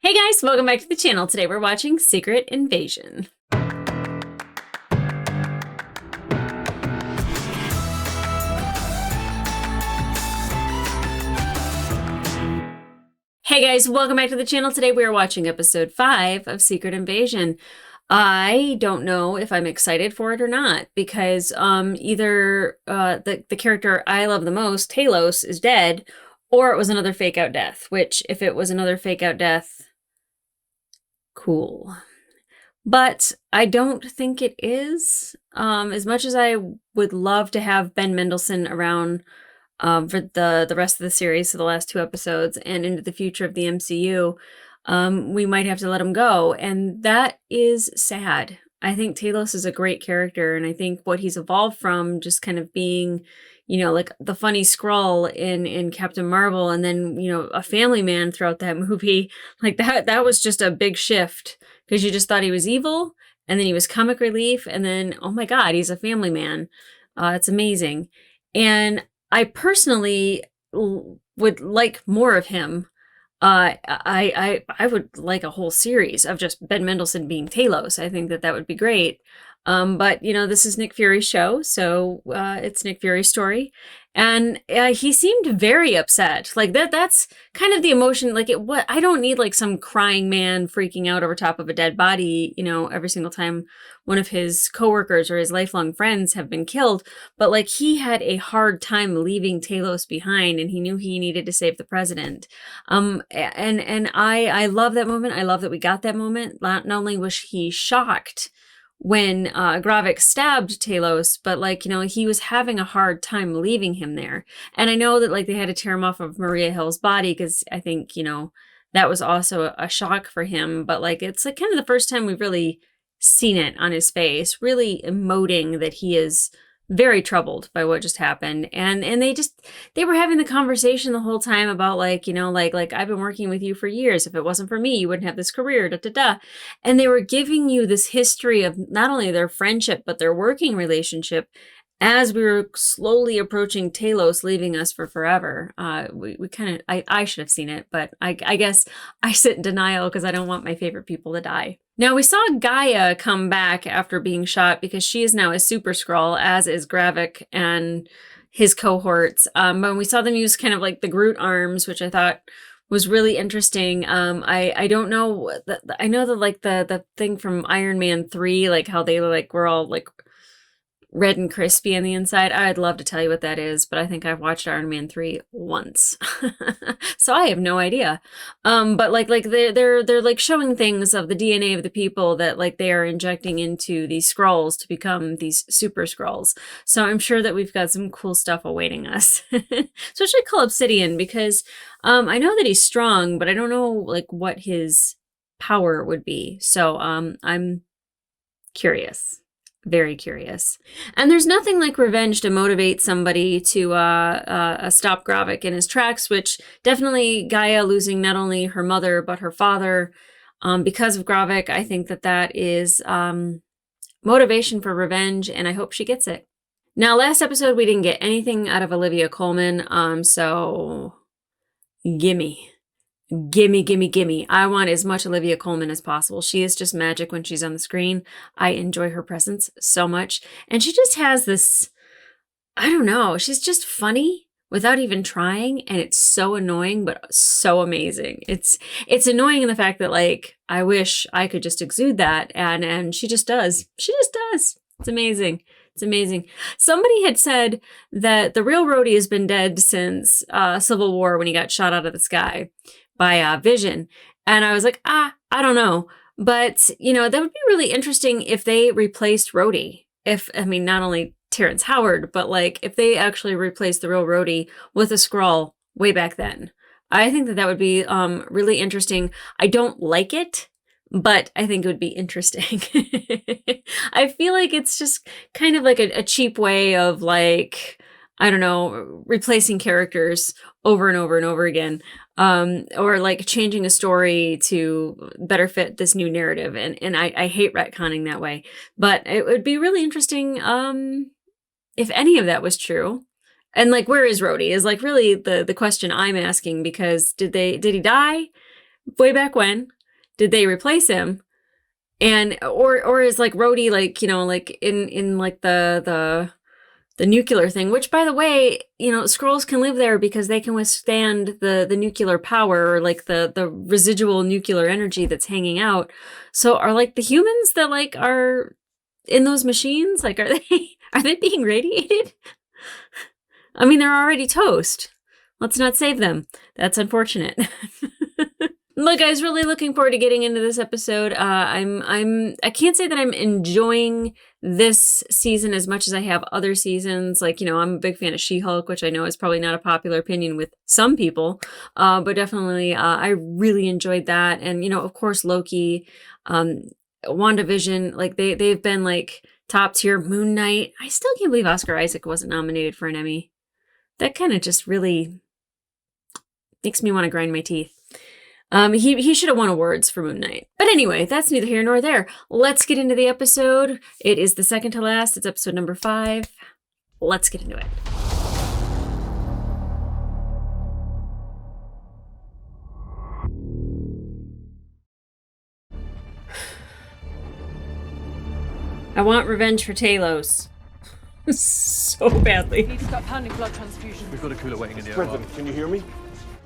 Hey guys, welcome back to the channel. Today we're watching Secret Invasion. Hey guys, welcome back to the channel. Today we are watching episode 5 of Secret Invasion. I don't know if I'm excited for it or not because either the character I love the most, Talos, is dead, or it was another fake out death, which if it was another fake out death, cool. But I don't think it is. As much as I would love to have Ben Mendelsohn around for the rest of the series, so the last 2 episodes, and into the future of the MCU, we might have to let him go. And that is sad. I think Talos is a great character, and I think what he's evolved from just kind of being, like the funny Skrull in Captain Marvel, and then, a family man throughout that movie, like that was just a big shift. Because you just thought he was evil, and then he was comic relief, and then, oh my God, he's a family man. It's amazing. And I personally would like more of him. I would like a whole series of just Ben Mendelsohn being Talos. I think that would be great. But, this is Nick Fury's show, so it's Nick Fury's story. And he seemed very upset. Like, that's kind of the emotion. Like, I don't need, like, some crying man freaking out over top of a dead body, every single time one of his coworkers or his lifelong friends have been killed. But, like, he had a hard time leaving Talos behind, and he knew he needed to save the president. And I love that moment. I love that we got that moment. Not only was he shocked when Gravik stabbed Talos, but he was having a hard time leaving him there. And I know that they had to tear him off of Maria Hill's body because I think, that was also a shock for him. But it's kind of the first time we've really seen it on his face, really emoting that he is very troubled by what just happened. And they were having the conversation the whole time about I've been working with you for years. If it wasn't for me, you wouldn't have this career, da da da. And they were giving you this history of not only their friendship, but their working relationship as we were slowly approaching Talos leaving us for forever. I should have seen it, but I guess I sit in denial because I don't want my favorite people to die. Now, we saw Gaia come back after being shot because she is now a super Skrull, as is Gravik and his cohorts. But we saw them use kind of the Groot arms, which I thought was really interesting. I don't know. I know that the thing from Iron Man 3, how they were all red and crispy on the inside. I'd love to tell you what that is, but I think I've watched Iron Man 3 once. So I have no idea. But they're showing things of the DNA of the people that they are injecting into these Skrulls to become these super Skrulls. So I'm sure that we've got some cool stuff awaiting us. Especially Cull Obsidian, because I know that he's strong, but I don't know what his power would be. So I'm curious. Very curious. And there's nothing like revenge to motivate somebody to stop Gravik in his tracks, which definitely Gaia losing not only her mother, but her father because of Gravik. I think that is motivation for revenge, and I hope she gets it. Now, last episode, we didn't get anything out of Olivia Colman, so gimme. Gimme. I want as much Olivia Colman as possible. She is just magic when she's on the screen. I enjoy her presence so much. And she just has this, I don't know, she's just funny without even trying. And it's so annoying, but so amazing. It's annoying in the fact that I wish I could just exude that. And she just does. She just does. It's amazing. It's amazing. Somebody had said that the real Rhodey has been dead since Civil War when he got shot out of the sky by Vision. And I was like, I don't know. But, that would be really interesting if they replaced Rhodey. Not only Terrence Howard, but if they actually replaced the real Rhodey with a Skrull way back then. I think that would be really interesting. I don't like it, but I think it would be interesting. I feel like it's just kind of a cheap way of I don't know, replacing characters over and over and over again. Or changing a story to better fit this new narrative. And I hate retconning that way. But it would be really interesting if any of that was true. And where is Rhodey is really the question I'm asking, because did he die? way back when, did they replace him? And or is like Rhodey like, you know, like in like the nuclear thing, which by the way, you know, Skrulls can live there because they can withstand the nuclear power, or like the residual nuclear energy that's hanging out. So are like the humans that like are in those machines, like are they being radiated? I mean, they're already toast. Let's not save them. That's unfortunate. Look, I was really looking forward to getting into this episode. I can't say that I'm enjoying this season as much as I have other seasons. Like, you know, I'm a big fan of She-Hulk, which I know is probably not a popular opinion with some people. But definitely, I really enjoyed that. And, you know, of course, Loki, WandaVision, like they've been like top tier. Moon Knight. I still can't believe Oscar Isaac wasn't nominated for an Emmy. That kind of just really makes me want to grind my teeth. He should have won awards for Moon Knight. But anyway, that's neither here nor there. Let's get into the episode. It is the second to last. It's episode number 5. Let's get into it. I want revenge for Talos. So badly. Need to start pounding blood transfusion. We've got a cooler waiting in the President, can you hear me?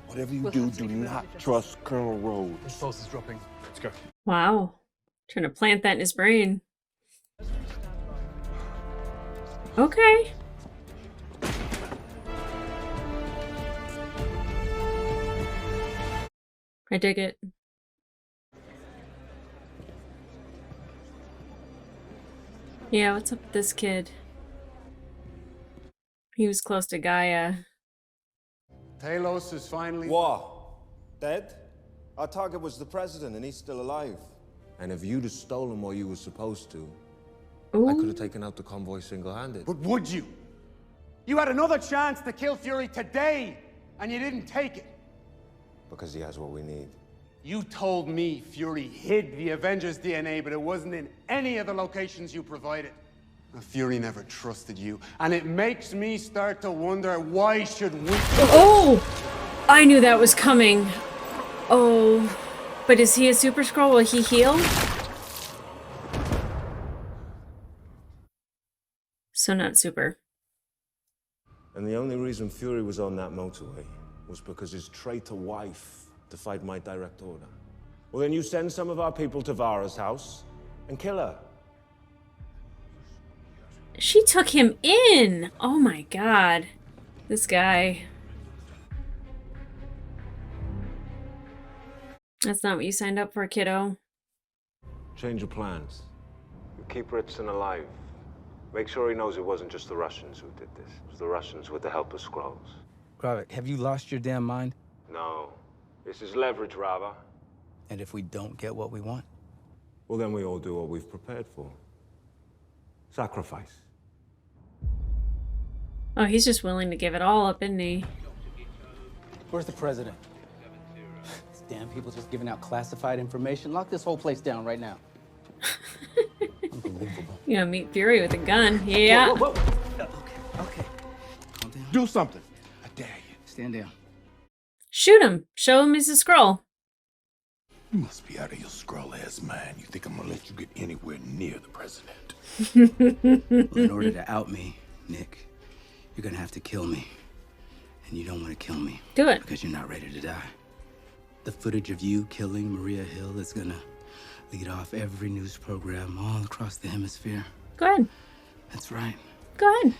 Whatever you do not trust Colonel Rhodes. His pulse is dropping. Let's go. Wow. Trying to plant that in his brain. Okay. I dig it. Yeah, what's up with this kid? He was close to Gaia. Talos is finally... What? Dead? Our target was the president, and he's still alive. And if you'd have stolen what you were supposed to, Ooh. I could have taken out the convoy single-handed. But would you? You had another chance to kill Fury today, and you didn't take it. Because he has what we need. You told me Fury hid the Avengers' DNA, but it wasn't in any of the locations you provided. Now, Fury never trusted you, and it makes me start to wonder, why should we... Oh! I knew that was coming. Oh. But is he a Super Skrull? Will he heal? So not super. And the only reason Fury was on that motorway was because his traitor wife defied my direct order. Well, then you send some of our people to Vara's house and kill her. She took him in! Oh my god. This guy. That's not what you signed up for, kiddo. Change your plans. You keep Ritson alive. Make sure he knows it wasn't just the Russians who did this. It was the Russians with the help of Skrulls. Gravik, have you lost your damn mind? No. This is leverage, Rava. And if we don't get what we want? Well, then we all do what we've prepared for. Sacrifice. Oh, he's just willing to give it all up, isn't he? Where's the president? These damn people just giving out classified information. Lock this whole place down right now. Unbelievable. You know, meet Fury with a gun. Yeah. Whoa, whoa, whoa. Okay. Calm down. Do something. I dare you. Stand down. Shoot him. Show him he's a Skrull. You must be out of your Skrull-ass mind. You think I'm gonna let you get anywhere near the president? Well, in order to out me, Nick, you're gonna have to kill me. And you don't want to kill me. Do it. Because you're not ready to die. The footage of you killing Maria Hill is gonna lead off every news program all across the hemisphere. Go ahead. That's right. Go ahead.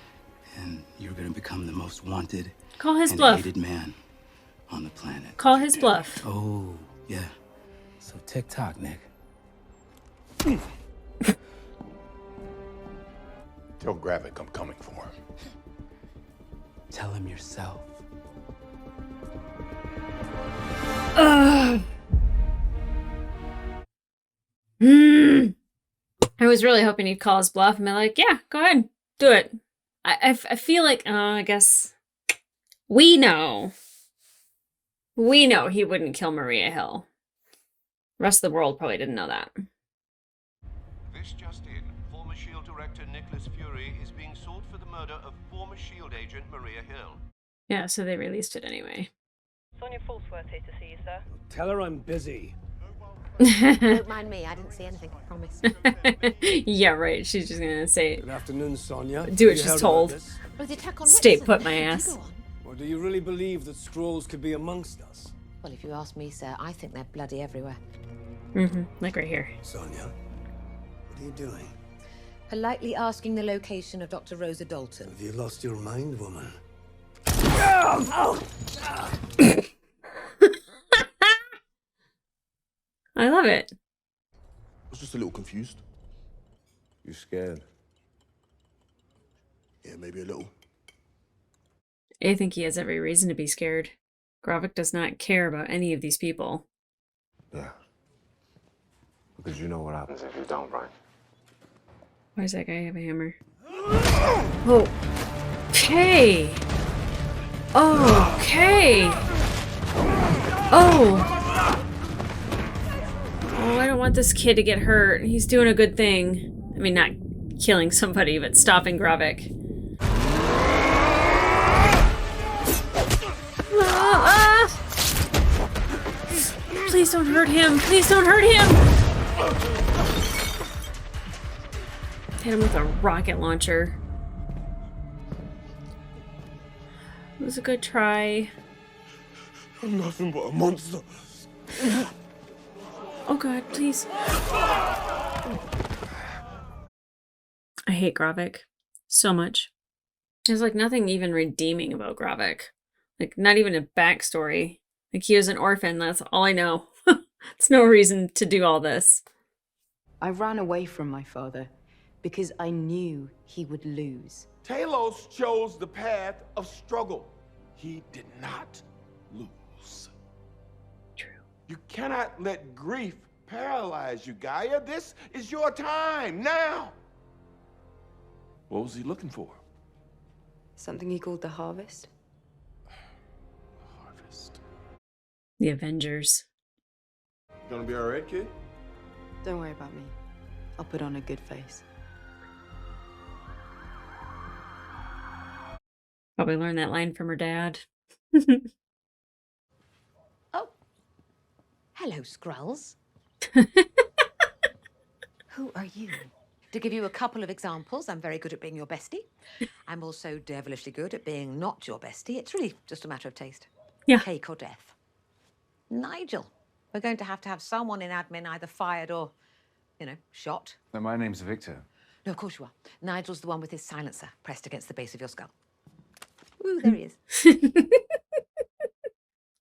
And you're gonna become the most wanted Call his and bluff. hated man on the planet. Call his bluff. Oh, yeah. So tick-tock, Nick. Tell Gravik I'm coming for him. Tell him yourself. I was really hoping he'd call his bluff and be like, yeah, go ahead, do it. I feel like, I guess we know he wouldn't kill Maria Hill. The rest of the world probably didn't know that. This just in. Former S.H.I.E.L.D. director Nicholas Fury is being sought for the murder of former S.H.I.E.L.D. agent Maria Hill. Yeah, so they released it anyway. Sonia Falsworth here to see you, sir. Tell her I'm busy. Don't mind me, I didn't see anything, I promise. Yeah, right. She's just gonna say, Good afternoon, Sonia. do what You she's heard told. about this? Well, the attack on Stay Richardson. put, my You ass. go on. Well, do you really believe that Skrulls could be amongst us? Well, if you ask me, sir, I think they're bloody everywhere. Like right here. Sonia, what are you doing? Politely asking the location of Dr. Rosa Dalton. Have you lost your mind, woman? I love it. I was just a little confused. You scared? Yeah, maybe a little. I think he has every reason to be scared. Gravik does not care about any of these people. Yeah. Because you know what happens if you don't, right? Why does that guy have a hammer? Oh. Okay. Okay. Oh. Oh, I don't want this kid to get hurt. He's doing a good thing. I mean, not killing somebody, but stopping Gravik. Please don't hurt him. Please don't hurt him. Hit him with a rocket launcher. It was a good try. I'm nothing but a monster. Oh god, please. I hate Gravik so much. There's like nothing even redeeming about Gravik. Like not even a backstory. Like he was an orphan, that's all I know. It's no reason to do all this. I ran away from my father because I knew he would lose. Talos chose the path of struggle. He did not lose. True. You cannot let grief paralyze you, Gaia. This is your time, now. What was he looking for? Something he called the harvest. Harvest. The Avengers. You gonna be all right, kid? Don't worry about me. I'll put on a good face. Probably learned that line from her dad. Oh. Hello, Skrulls. Who are you? To give you a couple of examples, I'm very good at being your bestie. I'm also devilishly good at being not your bestie. It's really just a matter of taste. Yeah. Cake or death. Nigel. We're going to have someone in admin either fired or, you know, shot. No, my name's Victor. No, of course you are. Nigel's the one with his silencer pressed against the base of your skull. Ooh, there he is.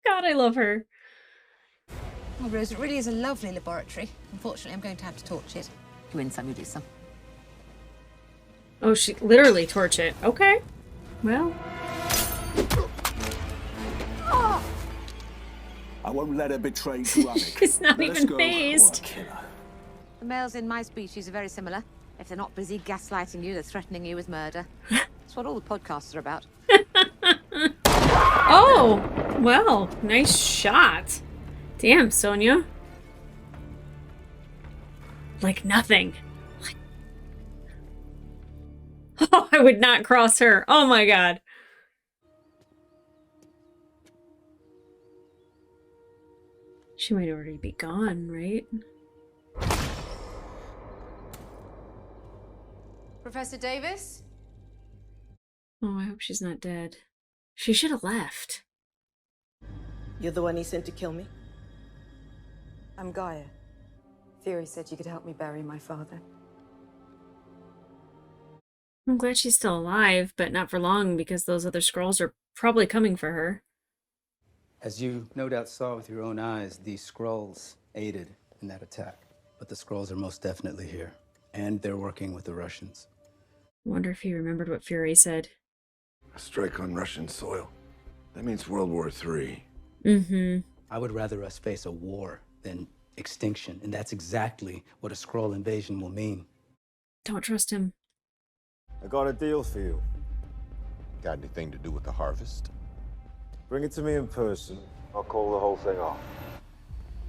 God, I love her. Oh, Rose, it really is a lovely laboratory. Unfortunately, I'm going to have to torch it. You win some, you lose some. Oh, she literally torch it. Okay. Well. I won't let her betray Gravik. He's not even phased. The males in my species are very similar. If they're not busy gaslighting you, they're threatening you with murder. That's what all the podcasts are about. Oh, well, nice shot. Damn, Sonia. Like nothing. Like... Oh, I would not cross her. Oh my god. She might already be gone, right? Professor Davis? Oh, I hope she's not dead. She should have left. You're the one he sent to kill me? I'm Gaia. Fury said you could help me bury my father. I'm glad she's still alive, but not for long because those other Skrulls are probably coming for her. As you no doubt saw with your own eyes, these Skrulls aided in that attack. But the Skrulls are most definitely here, and they're working with the Russians. I wonder if he remembered what Fury said. A strike on Russian soil. That means World War III. Mm-hmm. I would rather us face a war than extinction, and that's exactly what a Skrull invasion will mean. Don't trust him. I got a deal for you. Got anything to do with the harvest? Bring it to me in person. I'll call the whole thing off.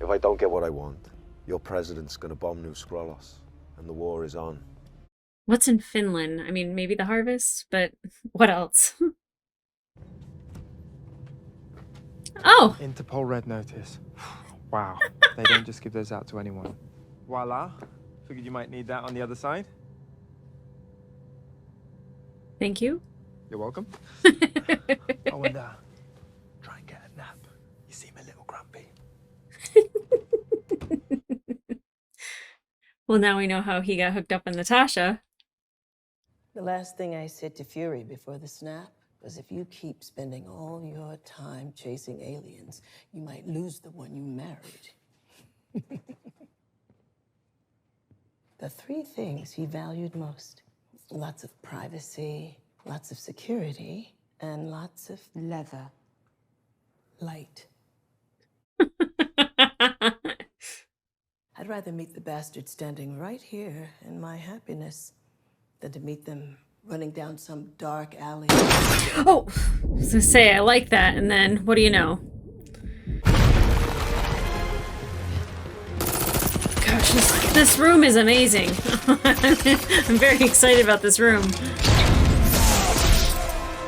If I don't get what I want, your president's gonna bomb New Skrullos, and the war is on. What's in Finland? I mean, maybe the harvest, but what else? Oh, Interpol Red Notice. Wow, they don't just give those out to anyone. Voila. Figured you might need that on the other side. thank you. You're welcome. Oh, and try and get a nap. You seem a little grumpy. Well, now we know how he got hooked up in Natasha. The last thing I said to Fury before the snap was if you keep spending all your time chasing aliens, you might lose the one you married. The three things he valued most: lots of privacy, lots of security, and lots of Leather. light. I'd rather meet the bastards standing right here in my happiness than to meet them running down some dark alley. Oh, I was gonna say, I like that, and then, what do you know? Gosh, this room is amazing. I'm very excited about this room.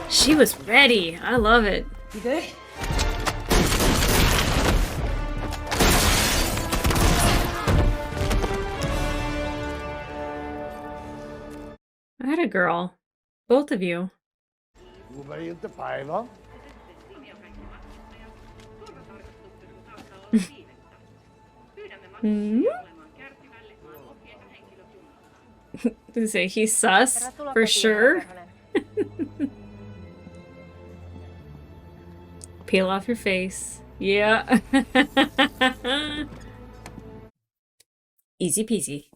She was ready. I love it. You good? Atta girl. Both of you. Hmm? They say he's sus for sure. Peel off your face. Yeah. Easy peasy.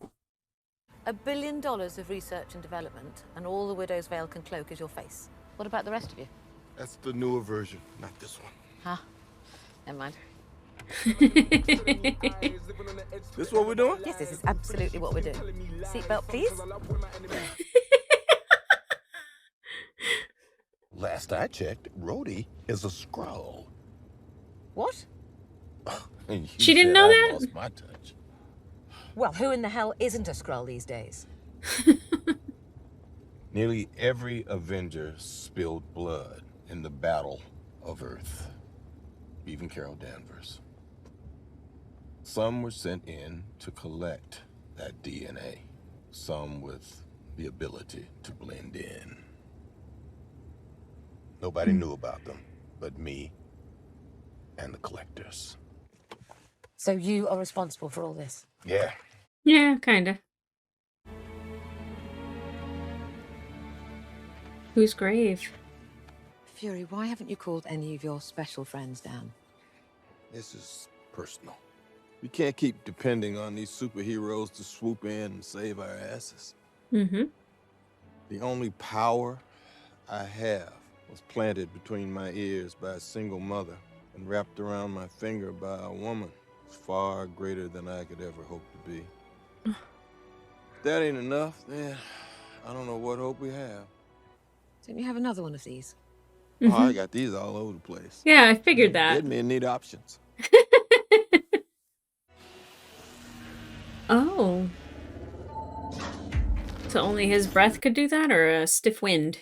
$1 billion of research and development, and all the Widow's Veil can cloak is your face. What about the rest of you? That's the newer version, not this one. Huh? Never mind. This what we're doing? Yes, this is absolutely what we're doing. Seatbelt, please. Last I checked, Rhodey is a scroll. What? She didn't know that? Lost my touch. Well, who in the hell isn't a Skrull these days? Nearly every Avenger spilled blood in the Battle of Earth. Even Carol Danvers. Some were sent in to collect that DNA. Some with the ability to blend in. Nobody knew about them but me and the collectors. So you are responsible for all this? Yeah. Yeah, kinda. Whose grave? Fury, why haven't you called any of your special friends down? This is personal. We can't keep depending on these superheroes to swoop in and save our asses. Mm-hmm. The only power I have was planted between my ears by a single mother and wrapped around my finger by a woman far greater than I could ever hope to be. If that ain't enough, then I don't know what hope we have. Don't you have another one of these? Oh, I got these all over the place. Yeah, I figured that. Get me and need options. Oh. So only his breath could do that, or a stiff wind?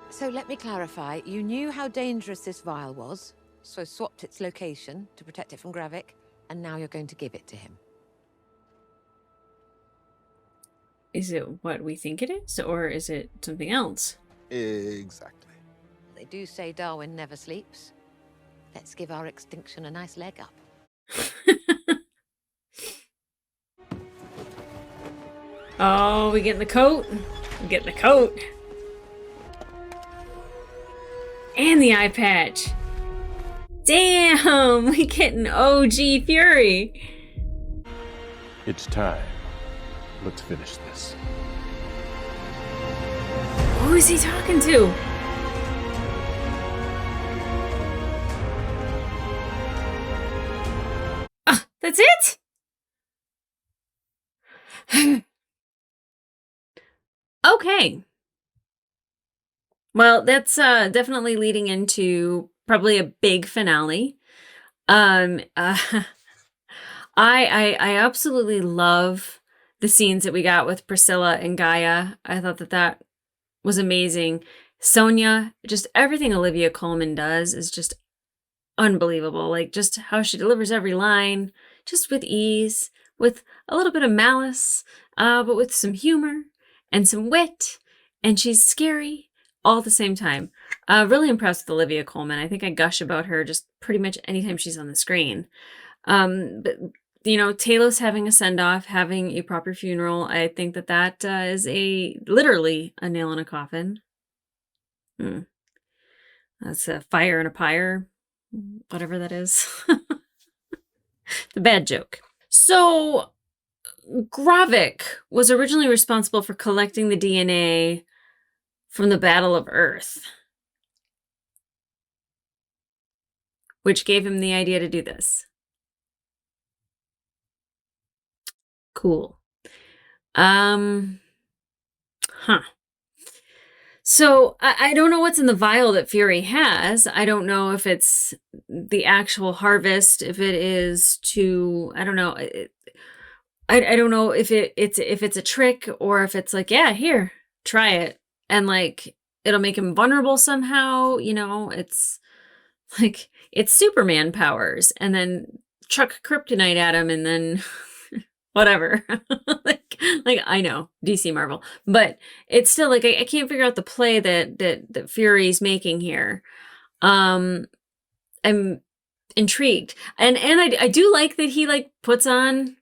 So let me clarify. You knew how dangerous this vial was, so swapped its location to protect it from Gravik, and now you're going to give it to him. Is it what we think it is, or is it something else? Exactly. They do say Darwin never sleeps. Let's give our extinction a nice leg up. Oh, we getting the coat? We getting the coat. And the eye patch. Damn, we getting OG Fury. It's time. Let's finish this. Who is he talking to? Ah, that's it? Okay. Well, that's definitely leading into probably a big finale. I absolutely love the scenes that we got with Priscilla and Gaia. I thought that was amazing. Sonia, just everything Olivia Colman does is just unbelievable. Like, just how she delivers every line, just with ease, with a little bit of malice, but with some humor and some wit, and she's scary all at the same time. Really impressed with Olivia Colman. I think I gush about her just pretty much anytime she's on the screen. But you know, Talos having a send-off, having a proper funeral, I think that is literally a nail in a coffin. That's a fire in a pyre, whatever that is. The bad joke. So, Gravik was originally responsible for collecting the DNA from the Battle of Earth, which gave him the idea to do this. Cool. So I don't know what's in the vial that Fury has. I don't know if it's the actual harvest, if it is to, I don't know. I don't know if it's a trick or if it's like, yeah, here, try it. And like, it'll make him vulnerable somehow. You know, it's like, it's Superman powers and then chuck kryptonite at him and then whatever. like I know, DC Marvel, but it's still like I can't figure out the play that Fury's making here. I'm intrigued, and I do like that he like puts on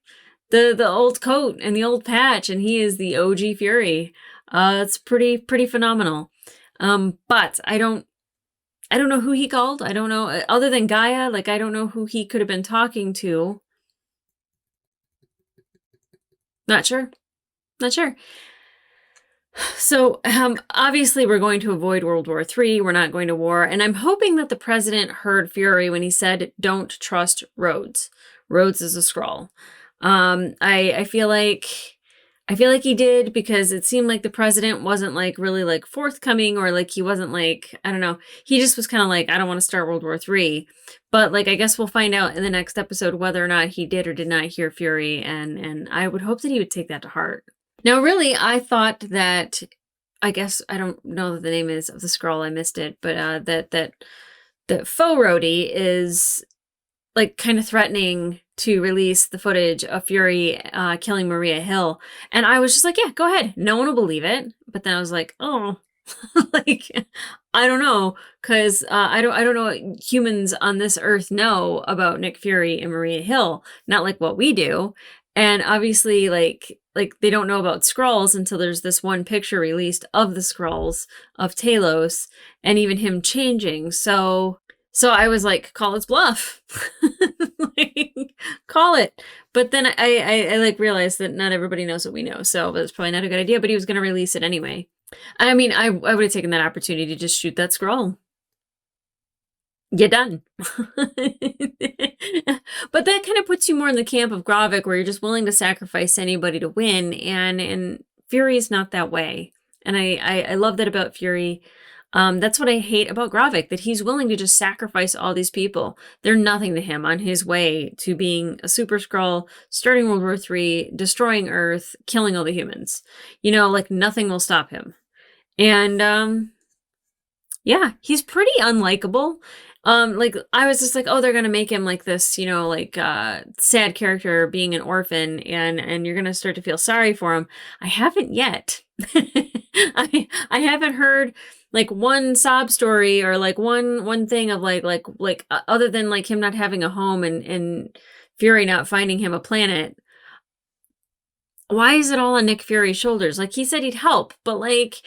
the old coat and the old patch, and he is the OG Fury. It's pretty phenomenal. But I don't know who he called. I don't know, other than Gaia. Like, I don't know who he could have been talking to. Not sure. So, obviously we're going to avoid World War III. We're not going to war. And I'm hoping that the president heard Fury when he said, don't trust Rhodes. Rhodes is a Skrull. I feel like he did, because it seemed like the president wasn't like really like forthcoming, or like he wasn't like, I don't know. He just was kind of like, I don't want to start World War III. But like, I guess we'll find out in the next episode whether or not he did or did not hear Fury. And I would hope that he would take that to heart. Now, really, I thought that, I guess, I don't know that the name is of the Skrull, I missed it, but that Faux Rhodey is like kind of threatening to release the footage of Fury killing Maria Hill. And I was just like, yeah, go ahead. No one will believe it. But then I was like, oh, like, I don't know. Because I don't know what humans on this earth know about Nick Fury and Maria Hill. Not like what we do. And obviously, like they don't know about Skrulls until there's this one picture released of the Skrulls, of Talos, and even him changing. So I was like, call his bluff. Like, call it. But then I like realized that not everybody knows what we know. So that's probably not a good idea, but he was going to release it anyway. I mean, I would have taken that opportunity to just shoot that Skrull. You're done. But that kind of puts you more in the camp of Gravik, where you're just willing to sacrifice anybody to win. And Fury is not that way. And I love that about Fury. That's what I hate about Gravik, that he's willing to just sacrifice all these people. They're nothing to him on his way to being a super Skrull, starting World War III, destroying Earth, killing all the humans. You know, like, nothing will stop him. And, yeah, he's pretty unlikable. Like, I was just like, oh, they're gonna make him like this, you know, like, sad character being an orphan, and you're gonna start to feel sorry for him. I haven't yet. I haven't heard like one sob story or like one thing of like other than like him not having a home and Fury not finding him a planet. Why is it all on Nick Fury's shoulders? Like, he said he'd help, but like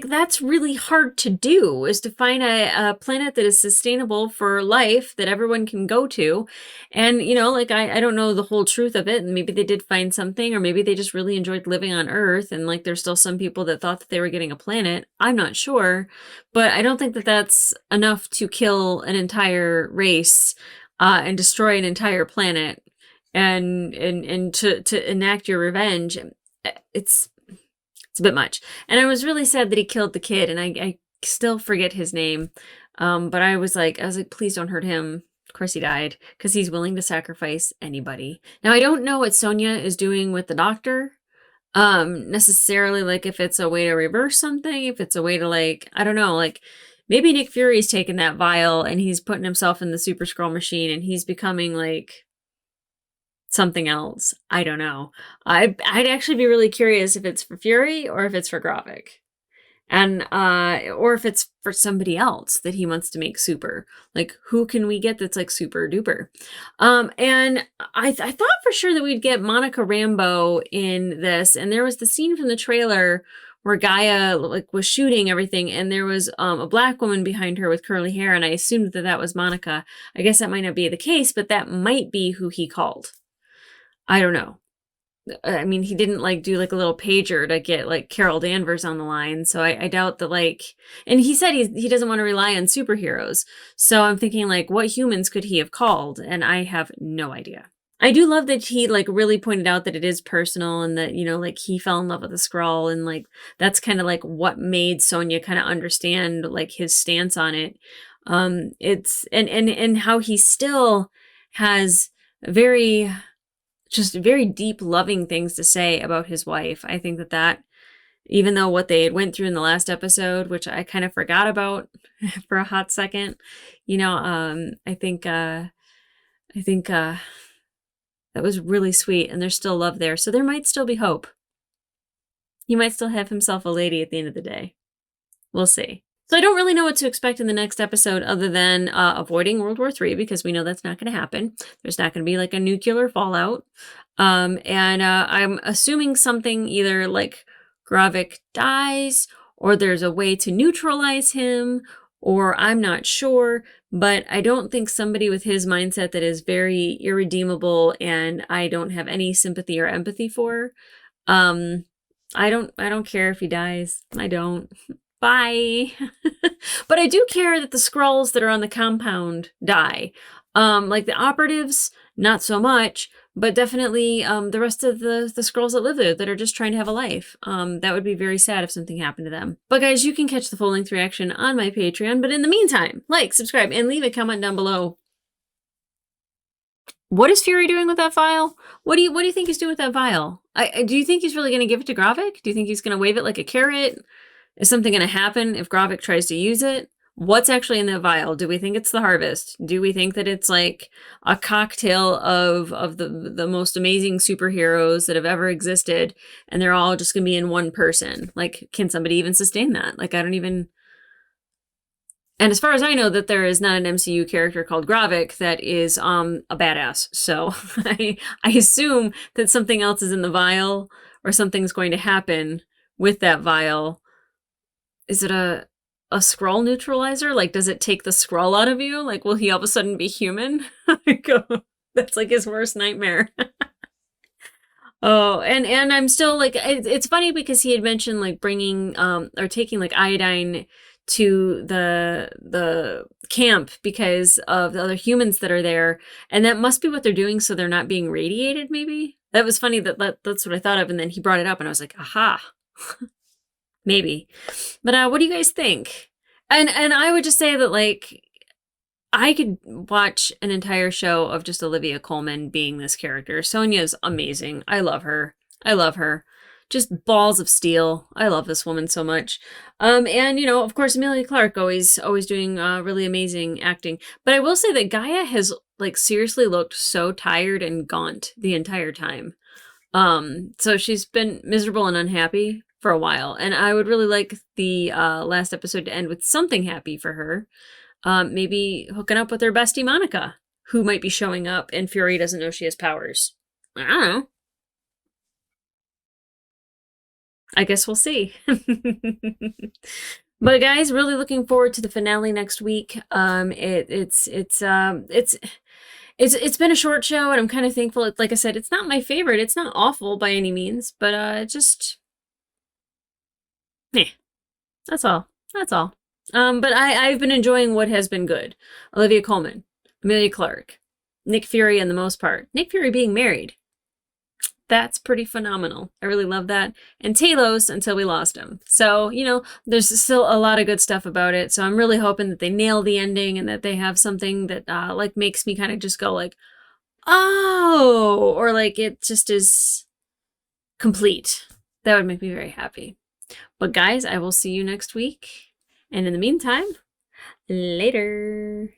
that's really hard to do, is to find a planet that is sustainable for life that everyone can go to. And, you know, like, I don't know the whole truth of it. And maybe they did find something, or maybe they just really enjoyed living on Earth. And like, there's still some people that thought that they were getting a planet. I'm not sure, but I don't think that that's enough to kill an entire race and destroy an entire planet and to enact your revenge. It's a bit much. And I was really sad that he killed the kid, and I still forget his name. But I was like, please don't hurt him. Of course he died, because he's willing to sacrifice anybody. Now, I don't know what Sonya is doing with the doctor. Necessarily, like, if it's a way to reverse something, if it's a way to, like, I don't know, like, maybe Nick Fury's taken that vial and he's putting himself in the Super Skrull machine and he's becoming like something else. I don't know. I'd actually be really curious if it's for Fury or if it's for Gravik. And or if it's for somebody else that he wants to make super. Like, who can we get that's like super duper? And I thought for sure that we'd get Monica Rambeau in this, and there was the scene from the trailer where Gaia like was shooting everything, and there was a black woman behind her with curly hair, and I assumed that that was Monica. I guess that might not be the case, but that might be who he called. I don't know. I mean, he didn't like do like a little pager to get like Carol Danvers on the line. So I doubt that like, and he said he doesn't want to rely on superheroes. So I'm thinking like, what humans could he have called? And I have no idea. I do love that he like really pointed out that it is personal and that, you know, like he fell in love with the Skrull and like, that's kind of like what made Sonya kind of understand like his stance on it. It's, and how he still has just very deep, loving things to say about his wife. I think that even though what they had went through in the last episode, which I kind of forgot about for a hot second, you know, I think that was really sweet, and there's still love there. So there might still be hope. He might still have himself a lady at the end of the day. We'll see. So I don't really know what to expect in the next episode other than avoiding World War III, because we know that's not going to happen. There's not going to be like a nuclear fallout. And I'm assuming something either like Gravik dies or there's a way to neutralize him, or I'm not sure. But I don't think somebody with his mindset that is very irredeemable and I don't have any sympathy or empathy for. I don't care if he dies. I don't. Bye. But I do care that the Skrulls that are on the compound die. Like the operatives, not so much, but definitely the rest of the Skrulls that live there that are just trying to have a life. That would be very sad if something happened to them. But guys, you can catch the full-length reaction on my Patreon. But in the meantime, like, subscribe, and leave a comment down below. What is Fury doing with that vial? What do you think he's doing with that vial? Do you think he's really going to give it to Gravik? Do you think he's going to wave it like a carrot? Is something going to happen if Gravik tries to use it? What's actually in that vial? Do we think it's the harvest? Do we think that it's like a cocktail of the most amazing superheroes that have ever existed, and they're all just going to be in one person? Like, can somebody even sustain that? Like, I don't even... And as far as I know, that there is not an MCU character called Gravik that is a badass. So I assume that something else is in the vial, or something's going to happen with that vial. Is it a Skrull neutralizer? Like, does it take the Skrull out of you? Like, will he all of a sudden be human? That's like his worst nightmare. Oh, and I'm still like, it's funny because he had mentioned like bringing or taking like iodine to the camp because of the other humans that are there, and that must be what they're doing so they're not being radiated. Maybe that was funny that's what I thought of, and then he brought it up and I was like, aha. Maybe. But what do you guys think? And I would just say that, like, I could watch an entire show of just Olivia Colman being this character. Sonya's amazing. I love her. I love her. Just balls of steel. I love this woman so much. And, you know, of course, Emilia Clarke always doing really amazing acting. But I will say that Gaia has, like, seriously looked so tired and gaunt the entire time. So she's been miserable and unhappy for a while, and I would really like the last episode to end with something happy for her. Maybe hooking up with her bestie Monica, who might be showing up, and Fury doesn't know she has powers. I don't know. I guess we'll see. But guys, really looking forward to the finale next week. It's been a short show, and I'm kind of thankful. Like I said, it's not my favorite. It's not awful by any means, but just. That's all. That's all. But I've been enjoying what has been good. Olivia Colman, Emilia Clarke, Nick Fury, and the most part. Nick Fury being married. That's pretty phenomenal. I really love that. And Talos until we lost him. So, you know, there's still a lot of good stuff about it. So I'm really hoping that they nail the ending and that they have something that like makes me kind of just go like, oh, or like it just is complete. That would make me very happy. But guys, I will see you next week. And in the meantime, Later.